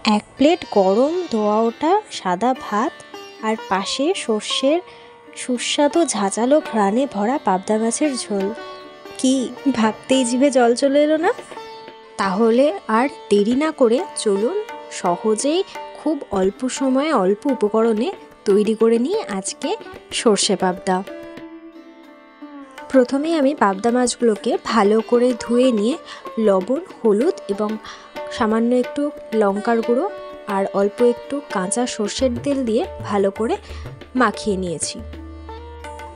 এক প্লেট গরম ধোয়া ওঠা সাদা ভাত আর পাশে সর্ষের সুস্বাদু ঝাঁঝালো ঘ্রাণে ভরা পাবদা মাছের ঝোল। কি ভাবতেই জিভে জল চলে এলো না? তাহলে আর দেরি না করে চলুন সহজেই খুব অল্প সময়ে অল্প উপকরণে তৈরি করে নিই আজকে সর্ষে পাবদা। প্রথমে আমি পাবদা মাছগুলোকে ভালো করে ধুয়ে নিয়ে লবণ, হলুদ এবং সামান্য একটু লঙ্কার গুঁড়ো আর অল্প একটু কাঁচা সর্ষের তেল দিয়ে ভালো করে মাখিয়ে নিয়েছি।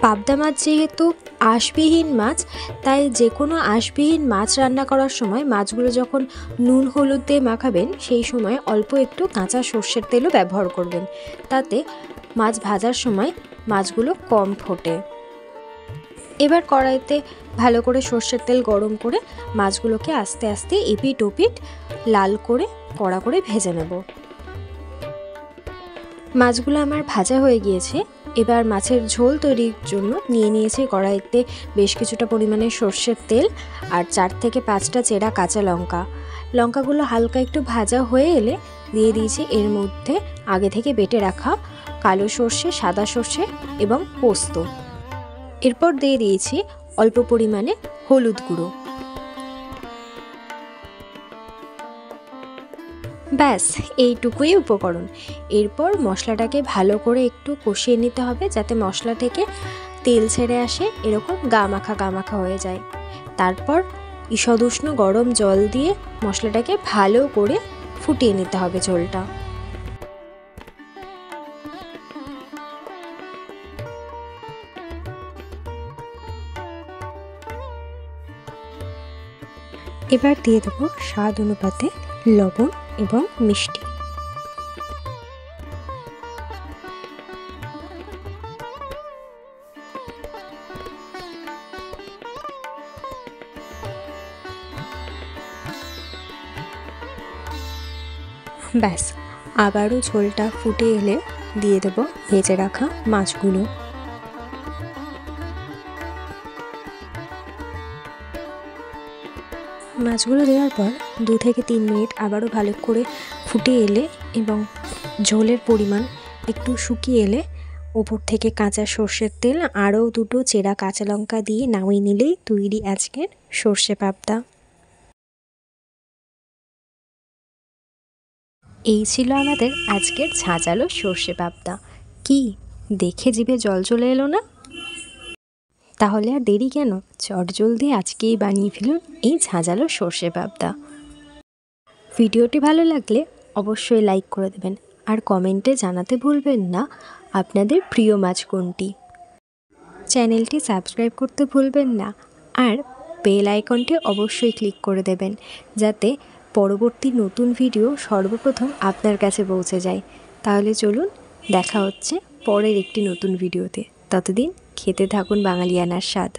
পাবদা মাছ যেহেতু আঁশবিহীন মাছ, তাই যে কোনো আঁশবিহীন মাছ রান্না করার সময় মাছগুলো যখন নুন হলুদ দিয়ে মাখাবেন সেই সময় অল্প একটু কাঁচা সর্ষের তেলও ব্যবহার করবেন, তাতে মাছ ভাজার সময় মাছগুলো কম ফোটে। এবার কড়াইতে ভালো করে সর্ষের তেল গরম করে মাছগুলোকে আস্তে আস্তে এপিট ওপিট লাল করে কড়া করে ভেজে নেব। মাছগুলো আমার ভাজা হয়ে গিয়েছে। এবার মাছের ঝোল তৈরির জন্য নিয়ে নিয়েছি কড়াইতে বেশ কিছুটা পরিমাণে সর্ষের তেল আর 4 থেকে 5টা চেরা কাঁচা লঙ্কা। লঙ্কাগুলো হালকা একটু ভাজা হয়ে এলে দিয়ে দিয়েছি এর মধ্যে আগে থেকে বেটে রাখা কালো সর্ষে, সাদা সর্ষে এবং পোস্ত। এরপর দিয়ে দিয়েছি অল্প পরিমাণে হলুদ গুঁড়ো। ব্যাস এইটুকুই উপকরণ। এরপর মশলাটাকে ভালো করে একটু কষিয়ে নিতে হবে যাতে মশলা থেকে তেল ছেড়ে আসে, এরকম গা মাখা হয়ে যায়। তারপর ঈষদ উষ্ণ গরম জল দিয়ে মশলাটাকে ভালো করে ফুটিয়ে নিতে হবে ঝোলটা। এবার দিয়ে দেবো স্বাদ অনুপাতে লবণ এবং মিষ্টি। ব্যাস আবারও ঝোলটা ফুটে এলে দিয়ে দেবো ভেজে রাখা মাছগুলো। মাছগুলো দেওয়ার পর 2 থেকে 3 মিনিট আবারও ভালো করে ফুটে এলে এবং ঝোলের পরিমাণ একটু শুকিয়ে এলে ওপর থেকে কাঁচা সর্ষের তেল আরও 2টো চেরা কাঁচা লঙ্কা দিয়ে নামিয়ে নিলেই তৈরি আজকের সর্ষে পাবদা। এই ছিল আমাদের আজকের ঝাঁঝালো সর্ষে পাবদা। কি দেখে জিভে জল চলে এলো না? তাহলে আর দেরি কেন, চটজলদি আজকেই বানিয়ে ফেলুন এই ঝাঁঝালো সর্ষে পাবদা। ভিডিওটি ভালো লাগলে অবশ্যই লাইক করে দেবেন আর কমেন্টে জানাতে ভুলবেন না আপনাদের প্রিয় মাছ কোনটি। চ্যানেলটি সাবস্ক্রাইব করতে ভুলবেন না আর বেল আইকনটি অবশ্যই ক্লিক করে দেবেন যাতে পরবর্তী নতুন ভিডিও সর্বপ্রথম আপনার কাছে পৌঁছে যায়। তাহলে চলুন দেখা হচ্ছে পরের একটি নতুন ভিডিওতে। ততদিন খেতে থাকুন বাঙালিয়ানার স্বাদ।